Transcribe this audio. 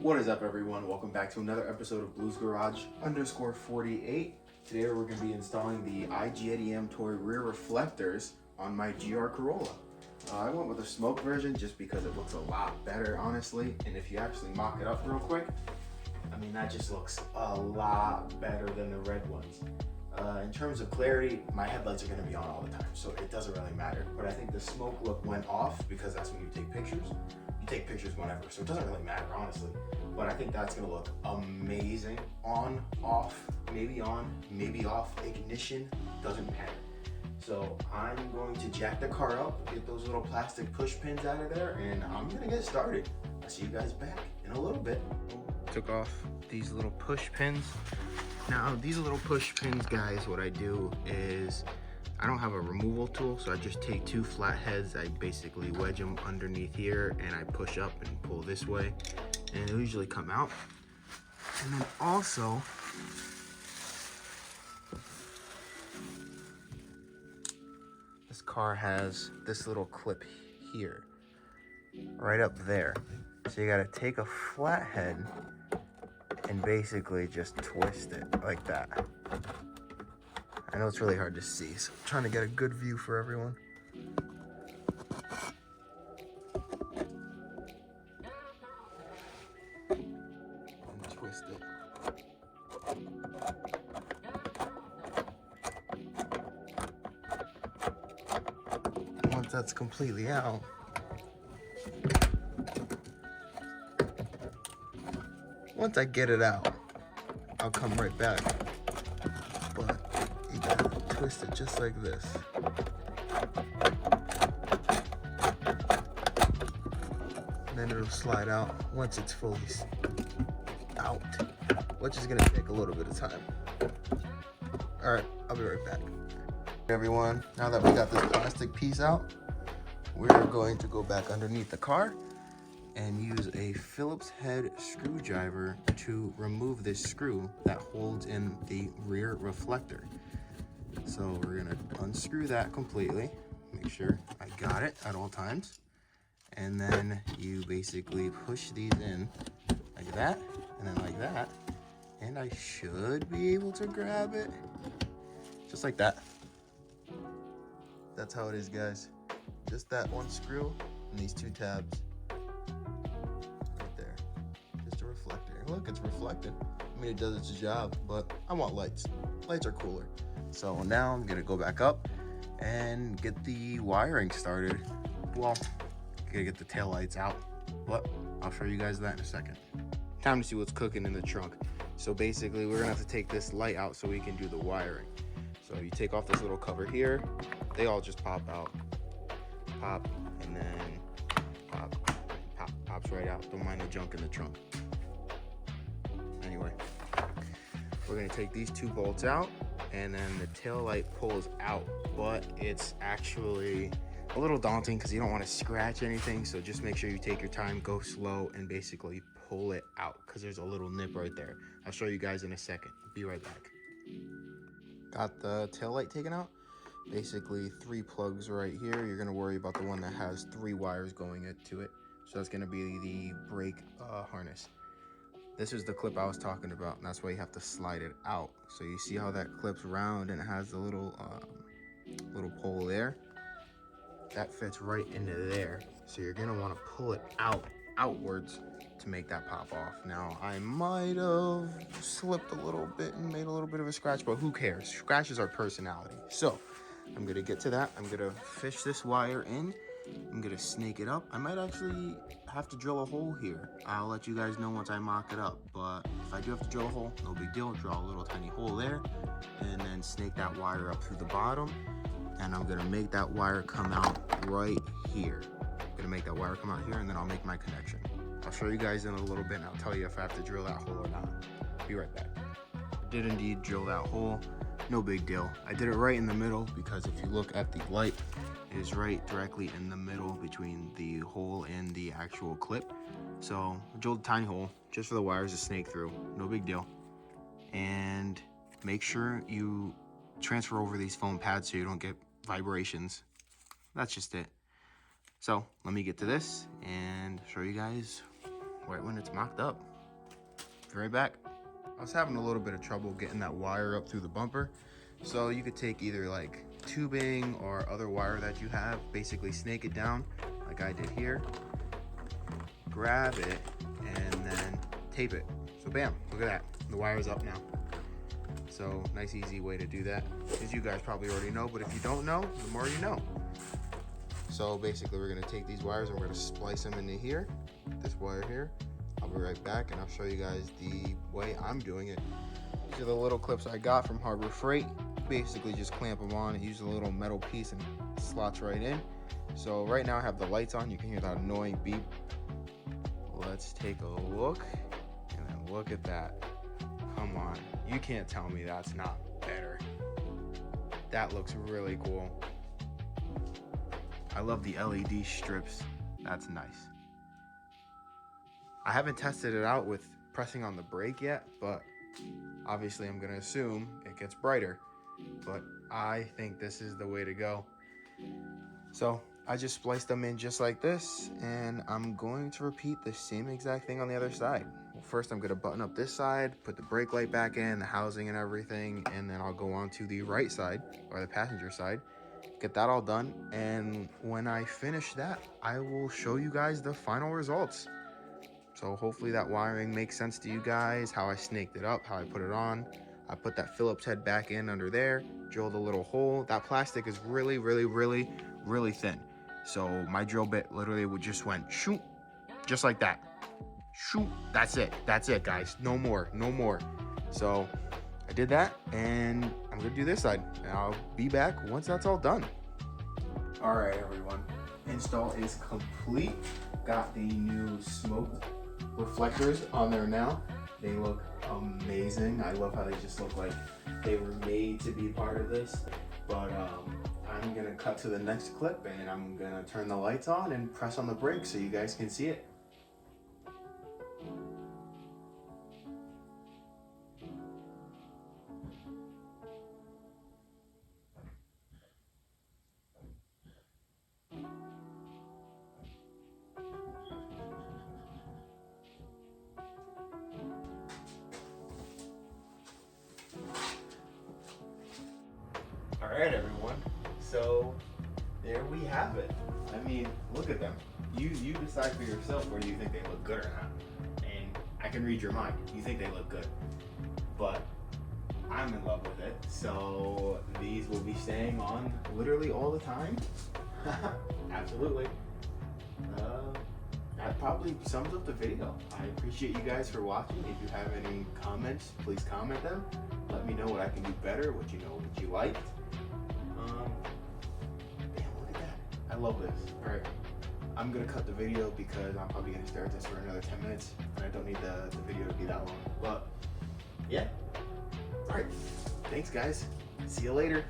What is up, everyone? Welcome back to another episode of Blues Garage _48. Today we're going to be installing the iJDMTOY rear reflectors on my GR Corolla. I went with a smoke version just because it looks a lot better, honestly. And if you actually mock it up real quick, I mean, that just looks a lot better than the red ones. In terms of clarity, my headlights are going to be on all the time, so it doesn't really matter. But I think the smoke look went off because that's when you take pictures. You take pictures whenever, so it doesn't really matter, honestly. But I think that's going to look amazing. On, off, maybe on, maybe off, ignition, doesn't matter. So I'm going to jack the car up, get those little plastic push pins out of there, and I'm going to get started. I'll see you guys back in a little bit. Took off these little push pins. Now these little push pins, guys, what I do is I don't have a removal tool, so I just take two flat heads, I basically wedge them underneath here and I push up and pull this way, and they'll usually come out. And then also this car has this little clip here, right up there. So you gotta take a flat head and basically just twist it like that. I know it's really hard to see, so I'm trying to get a good view for everyone. And twist it. Once that's completely out, once I get it out, I'll come right back. But you gotta twist it just like this. And then it'll slide out once it's fully out, which is gonna take a little bit of time. All right, I'll be right back. Everyone, now that we got this plastic piece out, we're going to go back underneath the car and use a Phillips head screwdriver to remove this screw that holds in the rear reflector. So we're gonna unscrew that completely, make sure I got it at all times, and then you basically push these in like that, and then like that, and I should be able to grab it just like that. That's how it is, guys. Just that one screw and these two tabs. Reflector. Look, it's reflected. I mean, it does its job, but I want lights. Lights are cooler. So now I'm gonna go back up and get the wiring started. Well, gotta get the tail lights out, but I'll show you guys that in a second. Time to see what's cooking in the trunk. So basically, we're gonna have to take this light out so we can do the wiring. So you take off this little cover here. They all just pop out. Pop, and then pop, pop, pops right out. Don't mind the junk in the trunk. Anyway, we're gonna take these two bolts out, and then the tail light pulls out, but it's actually a little daunting because you don't want to scratch anything. So just make sure you take your time, go slow, and basically pull it out because there's a little nip right there. I'll show you guys in a second. Be right back. Got the tail light taken out. Basically 3 plugs right here. You're gonna worry about the one that has 3 wires going into it. So that's gonna be the brake harness. This is the clip I was talking about, and that's why you have to slide it out. So you see how that clips round and it has the little pole there? That fits right into there. So you're gonna wanna pull it outwards to make that pop off. Now, I might have slipped a little bit and made a little bit of a scratch, but who cares? Scratches are personality. So I'm gonna get to that. I'm gonna fish this wire in. I'm gonna snake it up. I might actually have to drill a hole here. I'll let you guys know once I mock it up, but if I do have to drill a hole, no big deal. Draw a little tiny hole there, and then snake that wire up through the bottom, and I'm gonna make that wire come out right here. I'm gonna make that wire come out here, and then I'll make my connection. I'll show you guys in a little bit, and I'll tell you if I have to drill that hole or not. Be right back. I did indeed drill that hole. No big deal. I did it right in the middle because if you look at the light, it is right directly in the middle between the hole and the actual clip. So I drilled a tiny hole just for the wires to snake through. No big deal. And make sure you transfer over these foam pads so you don't get vibrations. That's just it. So let me get to this and show you guys right when it's mocked up. right back. I was having a little bit of trouble getting that wire up through the bumper. So you could take either like tubing or other wire that you have, basically snake it down like I did here, grab it, and then tape it. So bam, look at that, the wire's up now. So nice easy way to do that, as you guys probably already know, but if you don't know, the more you know. So basically we're gonna take these wires and we're gonna splice them into here, this wire here. I'll be right back and I'll show you guys the way I'm doing it. These are the little clips I got from Harbor Freight. Basically just clamp them on and use a little metal piece and slots right in. So right now I have the lights on. You can hear that annoying beep. Let's take a look, and then look at that. Come on, you can't tell me that's not better. That looks really cool. I love the LED strips. That's nice. I haven't tested it out with pressing on the brake yet, but obviously I'm gonna assume it gets brighter, but I think this is the way to go. So I just spliced them in just like this, and I'm going to repeat the same exact thing on the other side. Well, first I'm gonna button up this side, put the brake light back in, the housing and everything, and then I'll go on to the right side, or the passenger side, get that all done, and when I finish that, I will show you guys the final results. So hopefully that wiring makes sense to you guys, how I snaked it up, how I put it on. I put that Phillips head back in under there, drilled a little hole. That plastic is really, really, really, really thin. So my drill bit literally just went shoot, just like that. Shoot, that's it guys, no more, no more. So I did that, and I'm gonna do this side, and I'll be back once that's all done. All right, everyone, install is complete. Got the new smoke reflectors on there now. They look amazing. I love how they just look like they were made to be part of this. But I'm gonna cut to the next clip, and I'm gonna turn the lights on and press on the brake so you guys can see it. All right, everyone, so there we have it. I mean, look at them. You decide for yourself whether you think they look good or not. And I can read your mind. You think they look good, but I'm in love with it. So these will be staying on literally all the time. Absolutely. That probably sums up the video. I appreciate you guys for watching. If you have any comments, please comment them. Let me know what I can do better, what you liked. Damn, look at that. I love this. All right, I'm gonna cut the video because I'm probably gonna stare at this for another 10 minutes, and I don't need the video to be that long. But yeah, all right, thanks guys. See you later.